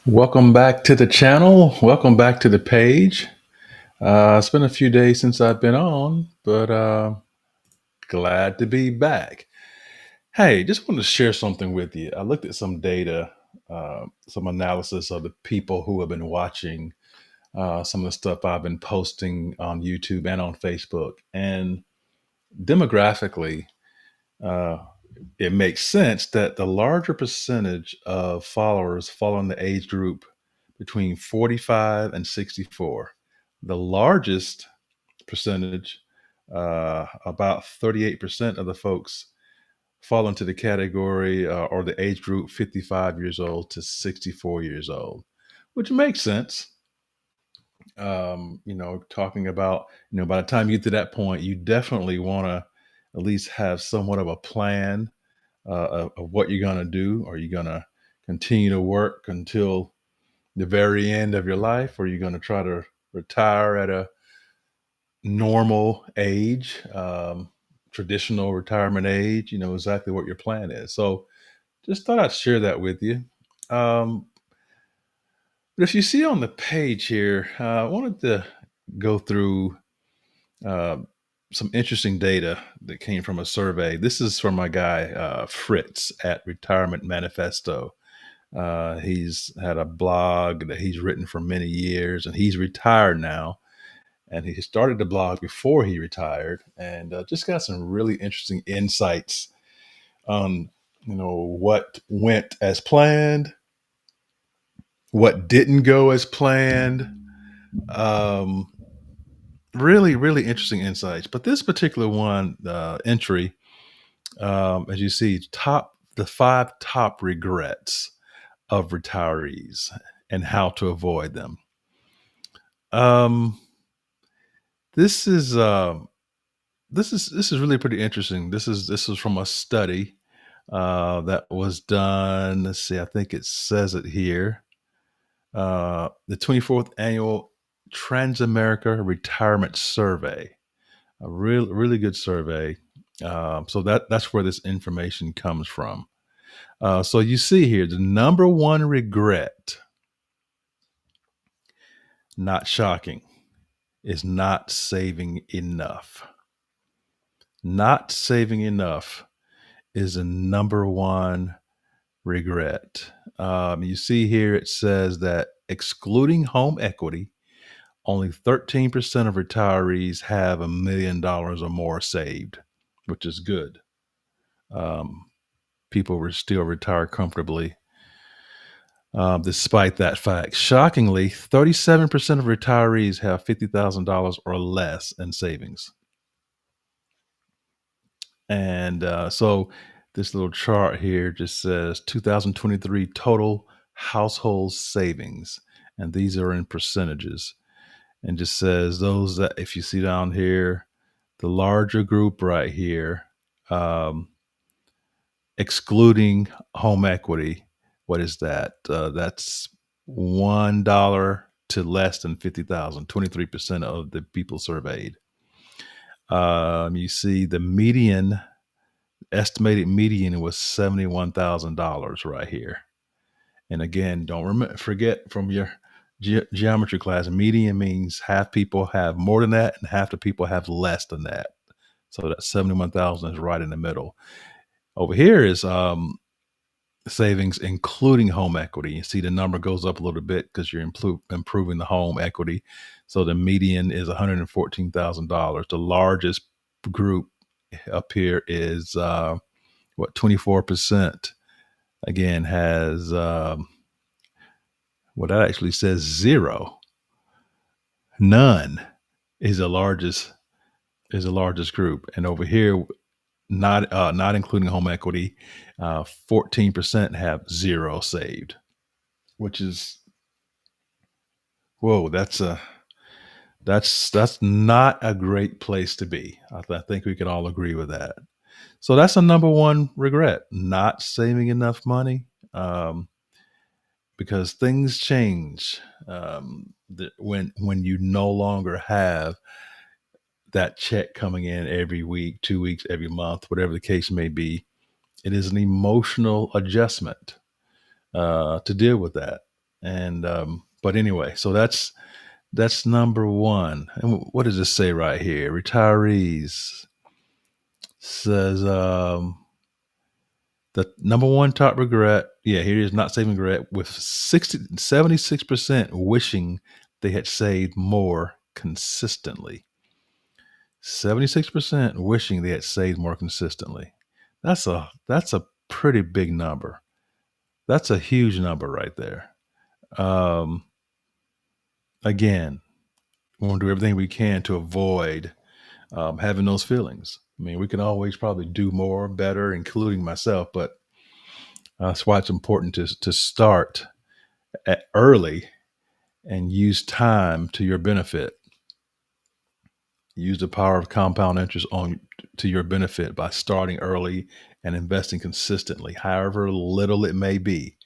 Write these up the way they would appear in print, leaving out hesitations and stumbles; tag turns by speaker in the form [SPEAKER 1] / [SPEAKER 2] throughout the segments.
[SPEAKER 1] Welcome back to the channel. Welcome back to the page. It's been a few days since I've been on, but glad to be back. Hey, just wanted to share something with you. I looked at some data, some analysis of the people who have been watching some of the stuff I've been posting on YouTube and on Facebook. And demographically, uh, it makes sense that the larger percentage of followers fall in the age group between 45 and 64. The largest percentage, about 38% of the folks, fall into the category or the age group 55 years old to 64 years old, which makes sense. Talking about, by the time you get to that point, you definitely want to at least have somewhat of a plan of what you're going to do. Are you going to continue to work until the very end of your life, or are you going to try to retire at a normal age, traditional retirement age? You know exactly what your plan is. So just thought I'd share that with you. Um, but if you see on the page here, I wanted to go through uh, some interesting data that came from a survey. This is from my guy, Fritz at Retirement Manifesto. He's had a blog that he's written for many years, and he's retired now. And he started the blog before he retired, and just got some really interesting insights on, what went as planned, what didn't go as planned. Um, Really, really interesting insights. But this particular one entry, as you see, the five top regrets of retirees and how to avoid them. Um, this is this is really pretty interesting. This is from a study that was done. Let's see, I think it says it here. The 24th annual Transamerica Retirement Survey, a really good survey. So that's where this information comes from. So you see here, the number one regret, not shocking, is not saving enough. Not saving enough is the number one regret. You see here it says that excluding home equity, only 13% of retirees have $1 million or more saved, which is good. Um, People were still retire comfortably despite that fact. Shockingly, 37% of retirees have $50,000 or less in savings. And so this little chart here just says 2023 total household savings. And these are in percentages. And just says those that, if you see down here, the larger group right here, um, excluding home equity, what is that? That's $1 to less than 50,000, 23% of the people surveyed. You see the estimated median was $71,000 right here. And again, don't forget from your geometry class, median means half people have more than that and half the people have less than that. So that 71,000 is right in the middle. Over here is savings including home equity. You see the number goes up a little bit because you're improving the home equity. So the median is $114,000. The largest group up here is 24%. Again, has what that actually says zero. None is the largest group. And over here, not including home equity, 14% have zero saved, which is, whoa, that's not a great place to be. I think we can all agree with that. So that's a number one regret, not saving enough money, because things change when you no longer have that check coming in every week, 2 weeks, every month, whatever the case may be. It is an emotional adjustment to deal with that. And but anyway, so that's number one. And what does it say right here? Retirees says the number one top regret. Yeah, here it is, not saving regret, with 76% wishing they had saved more consistently. 76% wishing they had saved more consistently. That's a pretty big number. That's a huge number right there. Um, Again, we want to do everything we can to avoid having those feelings. I mean, we can always probably do more, better, including myself, but that's why it's important to start early and use time to your benefit. Use the power of compound interest on to your benefit by starting early and investing consistently, however little it may be.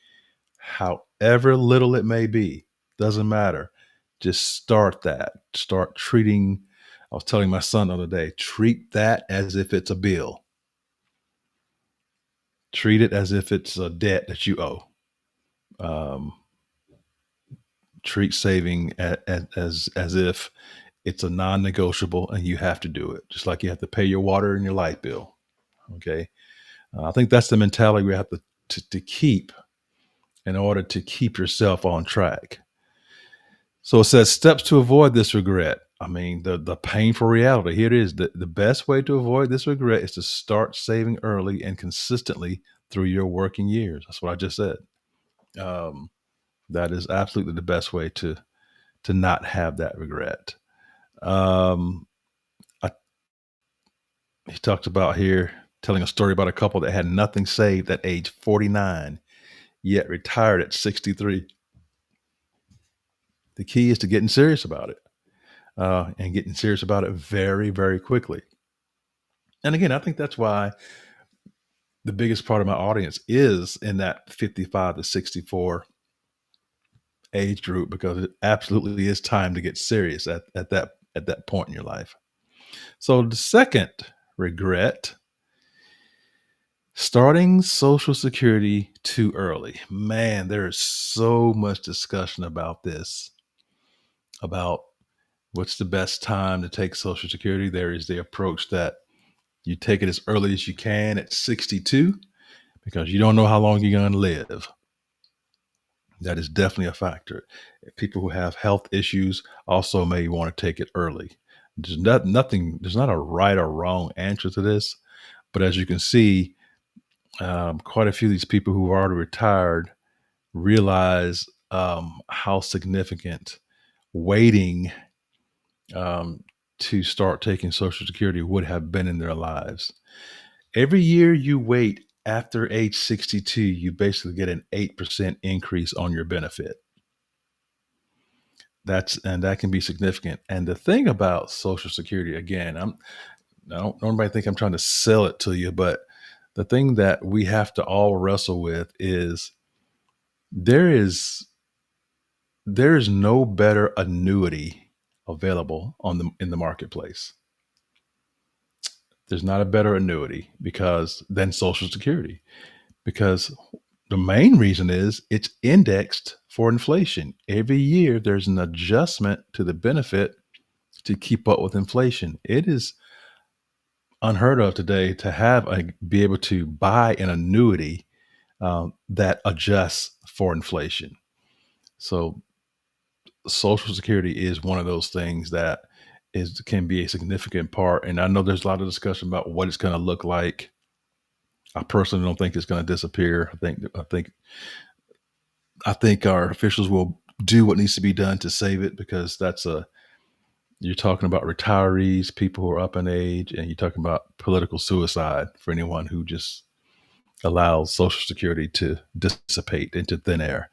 [SPEAKER 1] However little it may be, doesn't matter. Just start that. Start treating. I was telling my son the other day, treat that as if it's a bill. Treat it as if it's a debt that you owe. Um, Treat saving as if it's a non-negotiable and you have to do it, just like you have to pay your water and your light bill. Okay, I think that's the mentality we have to keep in order to keep yourself on track. So it says steps to avoid this regret. I mean, the painful reality. Here it is. The best way to avoid this regret is to start saving early and consistently through your working years. That's what I just said. Um, that is absolutely the best way to not have that regret. Um, I, he talks about here telling a story about a couple that had nothing saved at age 49, yet retired at 63. The key is to getting serious about it and getting serious about it very, very quickly. And again, I think that's why the biggest part of my audience is in that 55 to 64 age group, because it absolutely is time to get serious at that point in your life. So the second regret, starting Social Security too early. Man, there is so much discussion about this, about what's the best time to take Social Security. There is the approach that you take it as early as you can at 62 because you don't know how long you're going to live. That is definitely a factor. People who have health issues also may want to take it early. There's not a right or wrong answer to this, but as you can see, quite a few of these people who are already retired realize how significant waiting um, to start taking Social Security would have been in their lives. Every year you wait after age 62, you basically get an 8% increase on your benefit. That can be significant. And the thing about Social Security, again, I don't nobody think I'm trying to sell it to you, but the thing that we have to all wrestle with is there is there is no better annuity available in the marketplace. There's not a better annuity because than Social Security, because the main reason is it's indexed for inflation. Every year there's an adjustment to the benefit to keep up with inflation. It is unheard of today to be able to buy an annuity that adjusts for inflation. So Social Security is one of those things that can be a significant part. And I know there's a lot of discussion about what it's going to look like. I personally don't think it's going to disappear. I think our officials will do what needs to be done to save it, because you're talking about retirees, people who are up in age, and you're talking about political suicide for anyone who just allows Social Security to dissipate into thin air.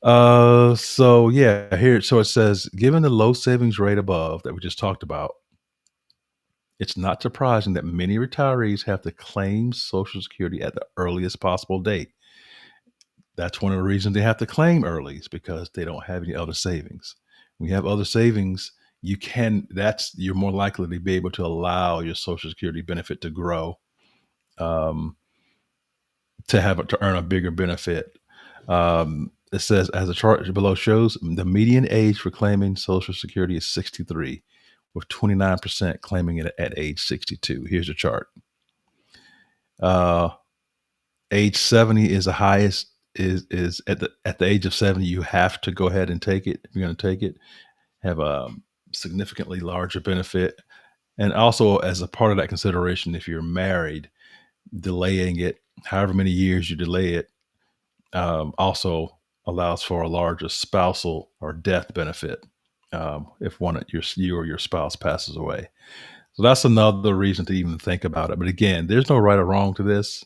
[SPEAKER 1] So yeah, so it says, given the low savings rate above that we just talked about, it's not surprising that many retirees have to claim Social Security at the earliest possible date. That's one of the reasons they have to claim early, is because they don't have any other savings. When you have other savings, you're more likely to be able to allow your Social Security benefit to grow, um, to earn a bigger benefit. It says, as the chart below shows, the median age for claiming Social Security is 63, with 29% claiming it at age 62. Here's the chart. Uh, Age 70 is the highest. Is at the age of 70, you have to go ahead and take it if you're going to take it. Have a significantly larger benefit, and also as a part of that consideration, if you're married, delaying it, however many years you delay it, also allows for a larger spousal or death benefit if you or your spouse passes away. So that's another reason to even think about it. But again, there's no right or wrong to this.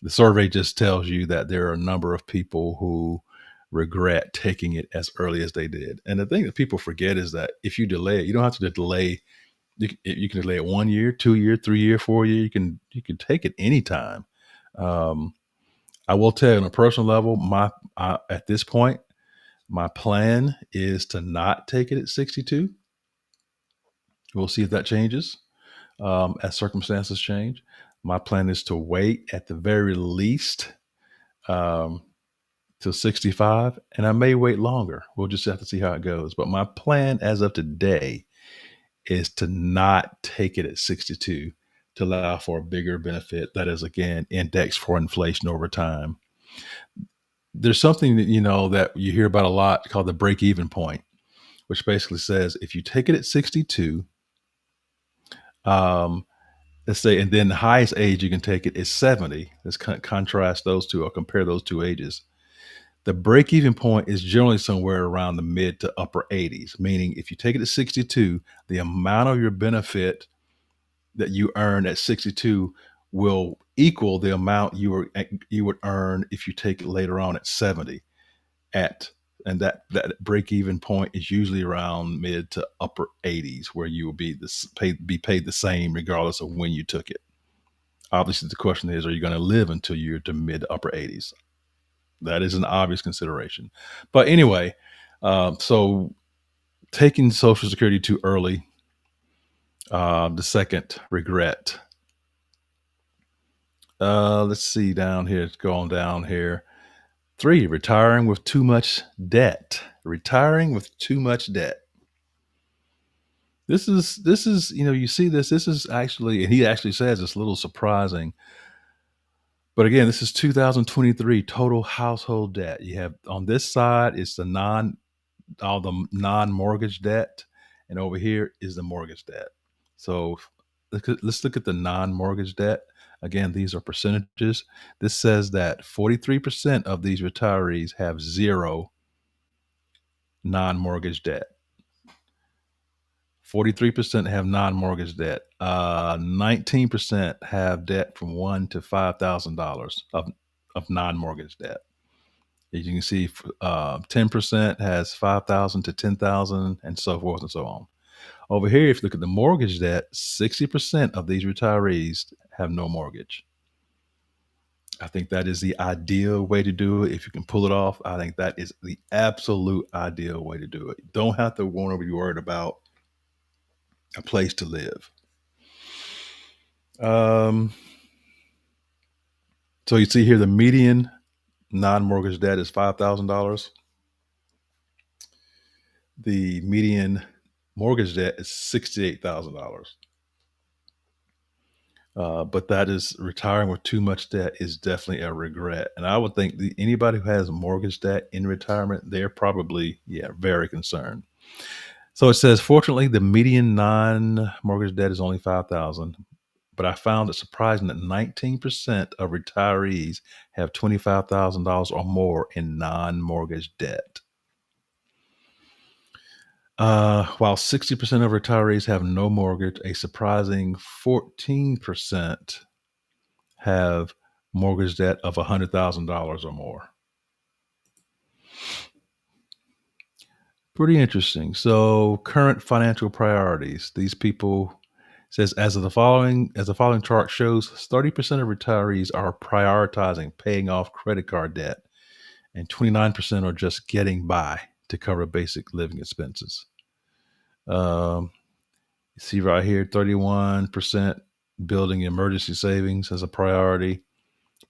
[SPEAKER 1] The survey just tells you that there are a number of people who regret taking it as early as they did. And the thing that people forget is that if you delay it, you don't have to delay. You can delay it 1 year, 2 year, 3 year, 4 year. You can take it anytime. Um, I will tell you on a personal level, at this point, my plan is to not take it at 62. We'll see if that changes as circumstances change. My plan is to wait at the very least um, till 65, and I may wait longer. We'll just have to see how it goes. But my plan as of today is to not take it at 62 to allow for a bigger benefit that is, again, indexed for inflation over time. There's something that you hear about a lot called the break-even point, which basically says if you take it at 62, um, let's say, and then the highest age you can take it is 70. Let's contrast those two or compare those two ages. The break-even point is generally somewhere around the mid to upper 80s, meaning if you take it at 62, the amount of your benefit that you earn at 62 will equal the amount you would earn if you take it later on at 70. And that break-even point is usually around mid to upper 80s, where you will be paid the same regardless of when you took it. Obviously, the question is, are you going to live until you're to mid to upper 80s? That is an obvious consideration. But anyway, so taking Social Security too early, the second regret. Let's see down here. It's going down here. 3, retiring with too much debt. Retiring with too much debt. This is you see this is actually, and he actually says it's a little surprising. But again, this is 2023 total household debt. You have on this side is all the non-mortgage debt, and over here is the mortgage debt. So let's look at the non-mortgage debt. Again, these are percentages. This says that 43% of these retirees have zero non-mortgage debt. 43% have non-mortgage debt. 19% have debt from $1,000 to $5,000 of non-mortgage debt. As you can see, 10% has 5,000 to 10,000, and so forth and so on. Over here, if you look at the mortgage debt, 60% of these retirees have no mortgage. I think that is the ideal way to do it. If you can pull it off, I think that is the absolute ideal way to do it. You don't have to be worried about a place to live. So you see here, the median non-mortgage debt is $5,000. The median mortgage debt is $68,000. But that is retiring with too much debt is definitely a regret. And I would think anybody who has mortgage debt in retirement, they're probably, very concerned. So it says, fortunately, the median non-mortgage debt is only 5,000. But I found it surprising that 19% of retirees have $25,000 or more in non-mortgage debt. While 60% of retirees have no mortgage, a surprising 14% have mortgage debt of $100,000 or more. Pretty interesting. So, current financial priorities. These people says as the following chart shows, 30% of retirees are prioritizing paying off credit card debt, and 29% are just getting by to cover basic living expenses. You see right here, 31% building emergency savings as a priority,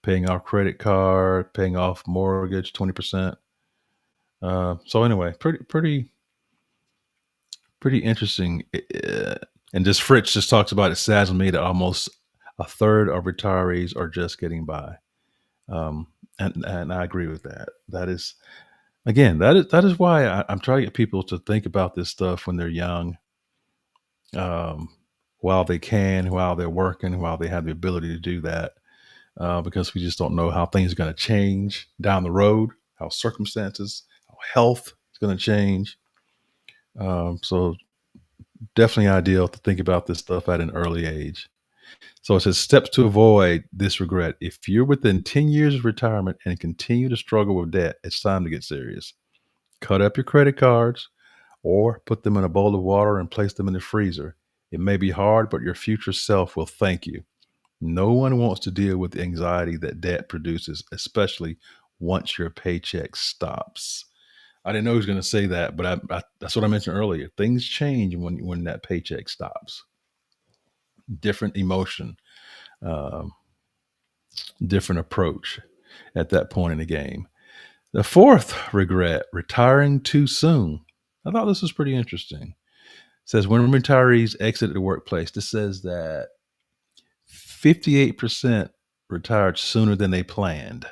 [SPEAKER 1] paying off credit card, paying off mortgage, 20%. So anyway, pretty interesting. And just Fritz just talks about it saddens me that almost a third of retirees are just getting by. Um, and I agree with that. That is again that is why I'm trying to get people to think about this stuff when they're young, um, while they can, while they're working, while they have the ability to do that, because we just don't know how things are going to change down the road, how circumstances, how health is going to change. So definitely ideal to think about this stuff at an early age. So it says steps to avoid this regret. If you're within 10 years of retirement and continue to struggle with debt, it's time to get serious. Cut up your credit cards or put them in a bowl of water and place them in the freezer. It may be hard, but your future self will thank you. No one wants to deal with the anxiety that debt produces, especially once your paycheck stops. I didn't know he was going to say that, but that's what I mentioned earlier. Things change when that paycheck stops. Different emotion, um, different approach at that point in the game. The fourth regret, retiring too soon. I thought this was pretty interesting. It says when retirees exit the workplace, this says that 58% retired sooner than they planned.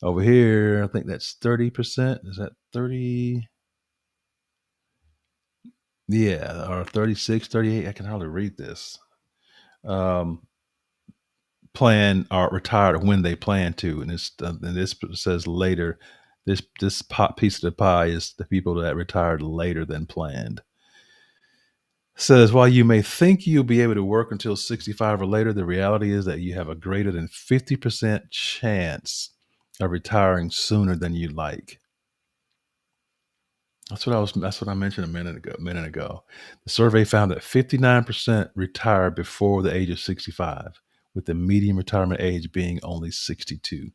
[SPEAKER 1] Over here, I think that's 30%. Is that 30? Yeah, or 36, 38. I can hardly read this. Um, plan or retired when they plan to, and this says later. This piece of the pie is the people that retired later than planned. Says while you may think you'll be able to work until 65 or later, the reality is that you have a greater than 50% chance of retiring sooner than you like. That's what I mentioned a minute ago. The survey found that 59% retired before the age of 65, with the median retirement age being only 62.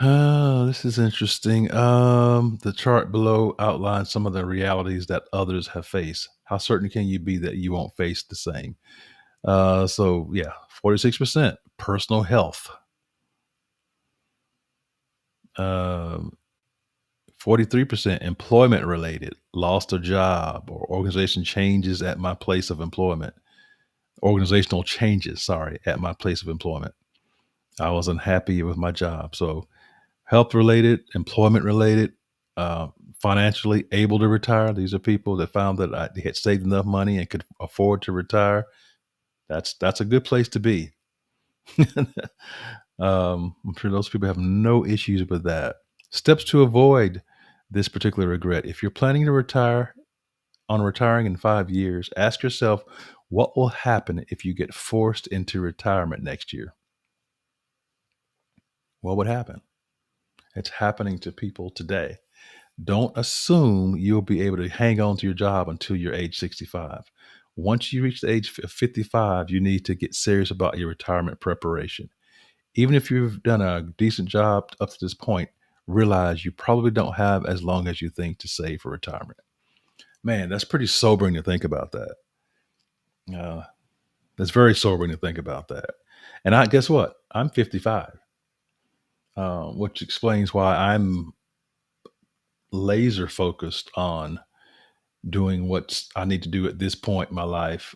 [SPEAKER 1] Oh, this is interesting. The chart below outlines some of the realities that others have faced. How certain can you be that you won't face the same? So yeah, 46% personal health, um, 43% employment related, lost a job or organization changes at my place of employment. Organizational changes, sorry, at my place of employment. I was unhappy with my job. So health related, employment related, uh, financially able to retire. These are people that found that they had saved enough money and could afford to retire. That's a good place to be. I'm sure those people have no issues with that. Steps to avoid this particular regret. If you're planning to retire on retiring in 5 years, ask yourself what will happen if you get forced into retirement next year? What would happen? It's happening to people today. Don't assume you'll be able to hang on to your job until you're age 65. Once you reach the age of 55, you need to get serious about your retirement preparation. Even if you've done a decent job up to this point, realize you probably don't have as long as you think to save for retirement. Man, that's pretty sobering to think about that. Uh, that's very sobering to think about that. And I guess what? I'm 55, which explains why I'm laser focused on doing what I need to do at this point in my life,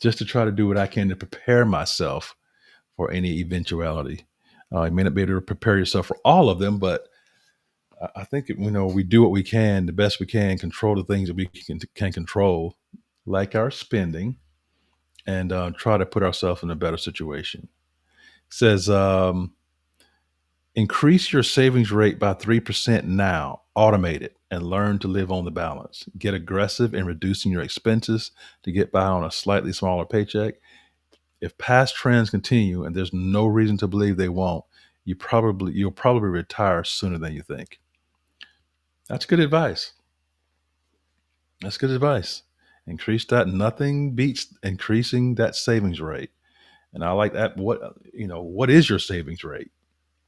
[SPEAKER 1] just to try to do what I can to prepare myself for any eventuality. You may not be able to prepare yourself for all of them, but I think we do what we can, the best we can, control the things that we can control, like our spending, and try to put ourselves in a better situation. It says increase your savings rate by 3% now, automate it, and learn to live on the balance. Get aggressive in reducing your expenses to get by on a slightly smaller paycheck. If past trends continue, and there's no reason to believe they won't, you'll probably retire sooner than you think. That's good advice. That's good advice. Increase that. Nothing beats increasing that savings rate. And I like that. What is your savings rate?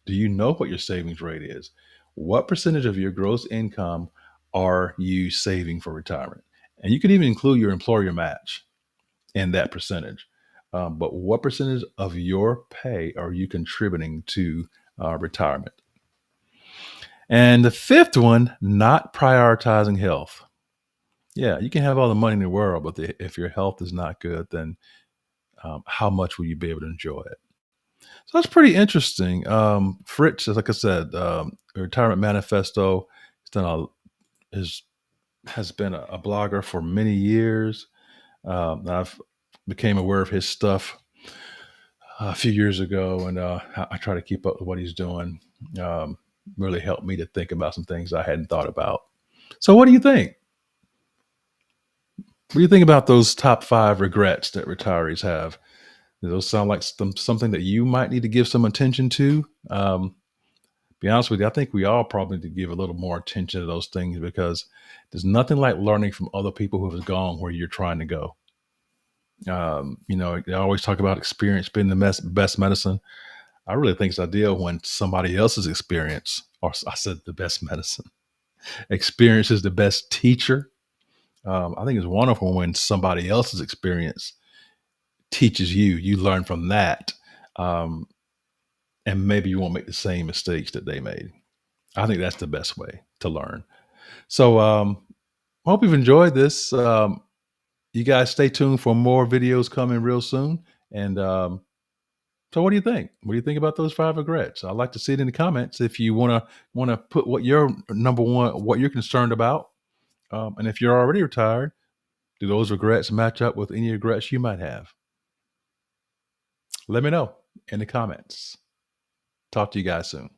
[SPEAKER 1] Do you know what your savings rate is? What percentage of your gross income are you saving for retirement? And you can even include your employer match in that percentage. but what percentage of your pay are you contributing to retirement? And the fifth one, not prioritizing health. Yeah, you can have all the money in the world, but if your health is not good, then how much will you be able to enjoy it? So that's pretty interesting. Fritz, like I said, the Retirement Manifesto, he's done is has been a blogger for many years. I've became aware of his stuff a few years ago, and I try to keep up with what he's doing. Um, Really helped me to think about some things I hadn't thought about. So, what do you think? What do you think about those top 5 regrets that retirees have? Do those sound like something that you might need to give some attention to? Be honest with you, I think we all probably need to give a little more attention to those things because there's nothing like learning from other people who have gone where you're trying to go. They always talk about experience being the best medicine. I really think it's ideal when somebody else's experience, or I said the best medicine, experience is the best teacher. I think it's wonderful when somebody else's experience teaches you, you learn from that. Um, and maybe you won't make the same mistakes that they made. I think that's the best way to learn. So, I hope you've enjoyed this. You guys stay tuned for more videos coming real soon. And so, what do you think? What do you think about those 5 regrets? I'd like to see it in the comments if you wanna put what your number one, what you're concerned about, and if you're already retired, do those regrets match up with any regrets you might have? Let me know in the comments. Talk to you guys soon.